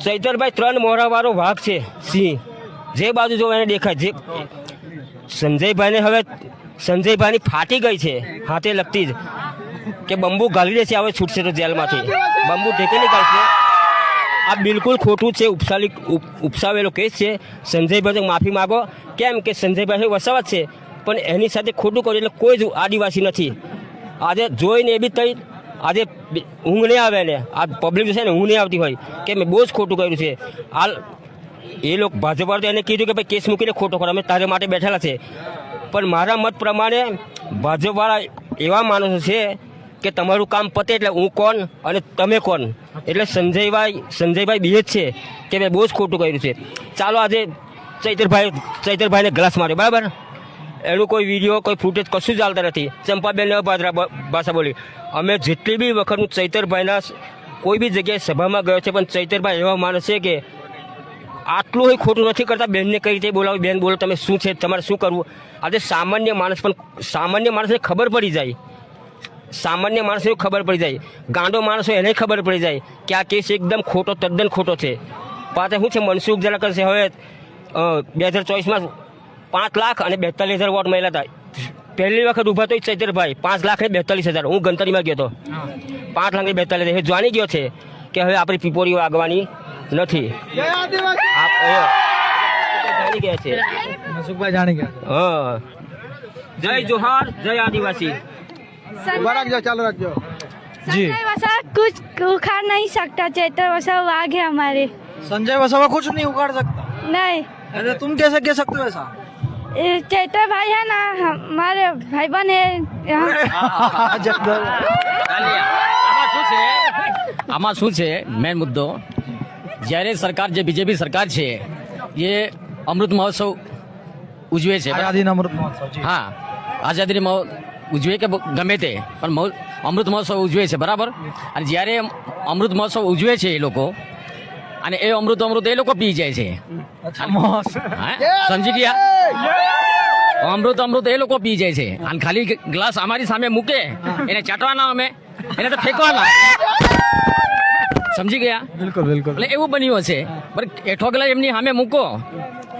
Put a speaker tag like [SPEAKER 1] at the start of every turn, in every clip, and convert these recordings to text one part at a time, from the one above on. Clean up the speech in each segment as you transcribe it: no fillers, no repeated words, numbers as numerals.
[SPEAKER 1] ચૈતરભાઈ 3 મોઢાવાળો વાઘ છે, સિંહ, જે બાજુ જો એને દેખાય. જે સંજયભાઈને હવે સંજયભાઈની ફાટી ગઈ છે હાથે લગતી જ કે બંબુ ગાલી દે છે, હવે છૂટશે તો જેલમાંથી બંબુ ઢેકે નીકળશે. આ બિલકુલ ખોટું છે, ઉપસાવેલો કેસ છે. સંજયભાઈ માફી માગો. કેમ કે સંજયભાઈ વસાવત છે, પણ એની સાથે ખોટું કર્યું એટલે કોઈ જ આદિવાસી નથી. આજે જોઈને એ બી થઈ, આજે ઊંઘ નહીં આવે ને, આ પબ્લિક છે ને ઊંઘ નહીં આવતી હોય કે મેં બહુ જ ખોટું કર્યું છે. હાલ એ લોકો ભાજપવાળા એને કીધું કે ભાઈ કેસ મૂકીને ખોટો કરો, અમે તારે માટે બેઠેલા છે. પણ મારા મત પ્રમાણે ભાજપવાળા એવા માણસો છે કે તમારું કામ પતે એટલે હું કોણ અને તમે કોણ. એટલે સંજયભાઈ બી જ છે કે મેં બહુ જ ખોટું કર્યું છે. ચાલો આજે ચૈતરભાઈને ગ્લાસ માર્યો, બરાબર. એનું કોઈ વિડીયો કોઈ ફૂટેજ કશું જ ચાલતા નથી. ચંપાબેન ભાષા બોલી. અમે જેટલી બી વખત હું ચૈતરભાઈના કોઈ બી જગ્યાએ સભામાં ગયો છે, પણ ચૈતરભાઈ એવા માણસ છે કે આટલું ખોટું નથી કરતા. બેનને કઈ રીતે બોલાવું, બેન બોલો તમે શું છે, તમારે શું કરવું. આજે સામાન્ય માણસને ખબર પડી જાય, સામાન્ય માણસને ખબર પડી જાય, ગાંડો માણસ હોય એને ખબર પડી જાય કે આ કેસ એકદમ ખોટો, તદ્દન ખોટો છે. પાછા શું છે, મનસુખ જરા કરશે. હવે 2024માં 5 લાખ અને 42,000 વોટ મળેલા હતા. પહેલી વખત ઊભા તો ચૈતરભાઈ 5 લાખ ને 42,000. હું ગણતરીમાં ગયો હતો, 5 લાખ ને 42,000 જાણી ગયો છે કે હવે આપણી પીપોરીઓ આગવાની નથી. જાણી ગયા છે,
[SPEAKER 2] જાણી ગયા.
[SPEAKER 1] હા. જય જોહાર, જય આદિવાસી.
[SPEAKER 2] चालू रखो
[SPEAKER 3] जी। संजय वसावा कुछ उखाड़ नहीं सकता, चैतर वसावा वाघ है हमारे।
[SPEAKER 2] संजय वसावा कुछ नहीं उखाड़ सकता?
[SPEAKER 3] नहीं।
[SPEAKER 2] अरे तुम कैसे कह सकते हो ऐसा?
[SPEAKER 3] चैतर भाई है ना, हमारे भाई बहन है।
[SPEAKER 4] આમાં શું છે મેન મુદ્દો, જ્યારે સરકાર જે બીજેપી સરકાર છે એ અમૃત મહોત્સવ ઉજવે છે.
[SPEAKER 2] આઝાદીનો અમૃત મહોત્સવ.
[SPEAKER 4] હા, આઝાદીનો ઉજવે કે ગમે તે, પણ અમૃત મહોત્સવ ઉજવે છે, બરાબર. અને જ્યારે અમૃત મહોત્સવ ઉજવે છે એ લોકો, અને એ અમૃત એ લોકો પી જાય છે. સમજી ગયા? અમૃત એ લોકો પી જાય છે. અને ખાલી ગ્લાસ અમારી સામે મૂકે, એને ચાટવાના, અમે એને તો ફેંકવાના. સમજી ગયા?
[SPEAKER 2] બિલકુલ બિલકુલ.
[SPEAKER 4] એટલે એવું બન્યું છે. એઠો ગ્લાસ એમની સામે મૂકો,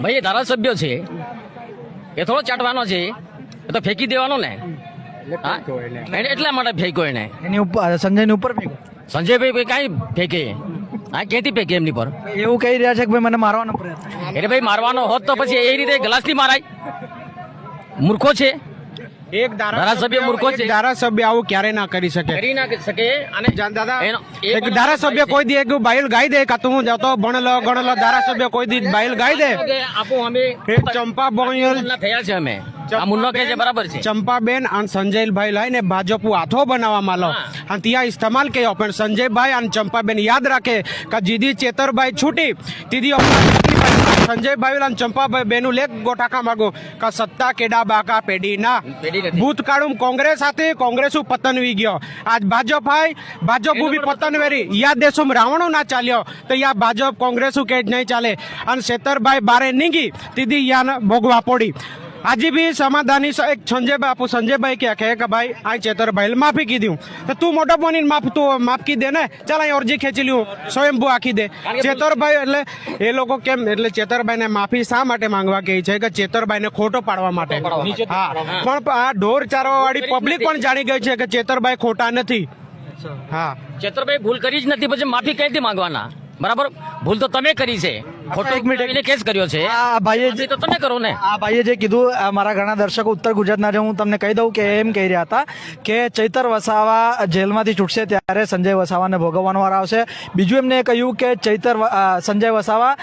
[SPEAKER 4] ભાઈ એ ધારાસભ્ય છે, એ થોડો ચાટવાનો છે, એ તો ફેંકી દેવાનો ને. એટલા માટે ફેંક્યો એને.
[SPEAKER 2] એની ઉપર સંજયની ઉપર ફેંકો.
[SPEAKER 4] સંજયભાઈ કઈ ફેંકે? હા, ક્યાંથી ફેંકે એમની પર?
[SPEAKER 2] એવું કહી રહ્યા છે કે ભાઈ મને મારવાનો પ્રયત્ન.
[SPEAKER 4] એટલે ભાઈ મારવાનો હોત તો પછી એ રીતે ગ્લાસથી મારાય. મૂર્ખો છે
[SPEAKER 5] એક
[SPEAKER 4] ધારાસભ્ય, મૂર્ખો છે.
[SPEAKER 5] ધારાસભ્ય આવું ક્યારે ના કરી શકે.
[SPEAKER 4] કરી ના શકે. અને
[SPEAKER 5] દાદા એક
[SPEAKER 4] એક
[SPEAKER 5] ધારાસભ્ય કોઈ દી એક બાઈલ ગાઈ દે કાં તો હું જતો ભણેલો ગણેલો ધારાસભ્ય કોઈ દી બાઈલ ગાઈ દે.
[SPEAKER 4] આપો અમે
[SPEAKER 5] એક ચંપા બોયલ
[SPEAKER 4] થયા છે, અમે આ મુન્નો કે છે બરાબર છે.
[SPEAKER 5] ચંપાબેન અને સંજયભાઈ લઈને ભાજપ હાથો બનાવવામાં લો અને ત્યાં ઇસ્તેમાલ કર્યો. પણ સંજયભાઈ અને ચંપાબેન યાદ રાખે કે જીદી ચેતરભાઈ છૂટી દીદી સંજયભાઈ અને ચંપાભાઈ બેનું લેખ ગોટાકા માગો કે સત્તા કેડા બાકા પેઢી ના. ભૂતકાળું કોંગ્રેસ હતી, કોંગ્રેસું પતન વી ગયો. આજ ભાજપ હાય, ભાજપ બી પતન વેરી. યા દેશમાં રાવણો ના ચાલ્યો તો યા ભાજપ કોંગ્રેસું કે જ નહીં ચાલે. અને ચેતરભાઈ બારે નીંગી દીદી યા ભોગવા પડી. આજે બી સમાધાની એક સંજયભાઈ કે ભાઈ આ ચેતરભાઈ માફી કીધું તો તું મોટો બનીને માફ કી દે ને. ચાલ અહીં અરજી ખેંચી લ્યું, સ્વયંભૂ આખી દે. ચેતરભાઈ એટલે એ લોકો કેમ, એટલે ચેતરભાઈને માફી શા માટે માંગવા કહે છે કે ચેતરભાઈને ખોટો પાડવા માટે. હા, પણ આ ઢોર ચારવા વાળી પબ્લિક પણ જાણી ગઈ છે કે ચેતરભાઈ ખોટા નથી. હા,
[SPEAKER 4] ચેતરભાઈ ભૂલ કરી જ નથી, પછી માફી કઈથી માંગવાના? બરાબર, ભૂલ તો તમે કરી છે. ખોટો એક મિનિટ કેસ કર્યો છે.
[SPEAKER 2] આ ભાઈએ
[SPEAKER 4] તો તમે કરો ને.
[SPEAKER 2] આ ભાઈએ જે કીધું, મારા ઘણા દર્શકો ઉત્તર ગુજરાતના છે, હું તમને કહી દઉં કે એમ કહી રહ્યા હતા કે ચૈતર વસાવા જેલમાંથી છૂટશે ત્યારે સંજય વસાવાને ભોગવવાનો વાર આવશે. બીજું એમને કહ્યું કે સંજય વસાવા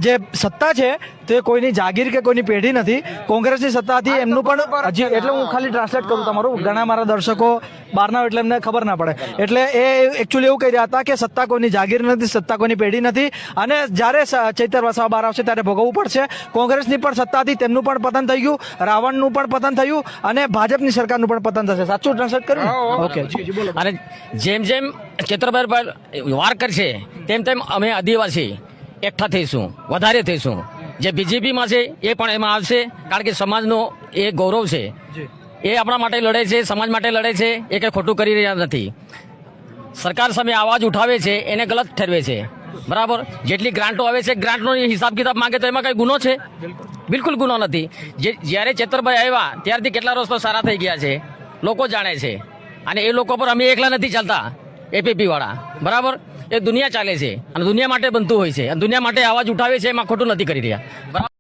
[SPEAKER 2] જે સત્તા છે તે કોઈની જાગીર કે કોઈની પેઢી નથી, કોંગ્રેસની સત્તા હતી. એમનું પણ હજી, એટલે હું ખાલી ટ્રાન્સલેટ કરું તમારું, ઘણા મારા દર્શકો બહારના એટલે એમને ખબર ના પડે. એટલે એ એકચ્યુઅલી એવું કહી રહ્યા હતા કે સત્તા કોઈની જાગીર નથી, સત્તા કોઈની પેઢી નથી, અને જ્યારે ચૈતર વસાવા બહાર આવશે ત્યારે ભોગવવું પડશે. કોંગ્રેસની પણ સત્તા હતી, તેમનું પણ પતન થઈ ગયું, રાવણનું પણ પતન થયું, અને ભાજપની સરકારનું પણ પતન થશે. સાચું ટ્રાન્સલેટ કર્યું? ઓકે.
[SPEAKER 4] અને જેમ જેમ ચેતરભાઈ વાર કરશે તેમ તેમ અમે આદિવાસી એકઠા થઈશું, વધારે થઈશું. જે બીજેપીમાં છે એ પણ એમાં આવશે, કારણ કે સમાજનો એ ગૌરવ છે. એ આપણા માટે લડે છે, સમાજ માટે લડે છે, એ કંઈ ખોટું કરી રહ્યા નથી. સરકાર સામે અવાજ ઉઠાવે છે એને ગલત ઠેરવે છે. બરાબર જેટલી ગ્રાન્ટો આવે છે ગ્રાન્ટનો હિસાબ કિતાબ માંગે તો એમાં કઈ ગુનો છે? બિલકુલ ગુનો નથી. જ્યારે ચેતરભાઈ આવ્યા ત્યારથી કેટલા રસ્તો સારા થઈ ગયા છે લોકો જાણે છે, અને એ લોકો પર અમે એકલા નથી ચાલતા, એપીપી વાળા, બરાબર. એ દુનિયા ચાલે છે અને દુનિયા માટે બનતું હોય છે, અને દુનિયા માટે અવાજ ઉઠાવે છે, એમાં ખોટું નથી કરી રહ્યા, બરાબર.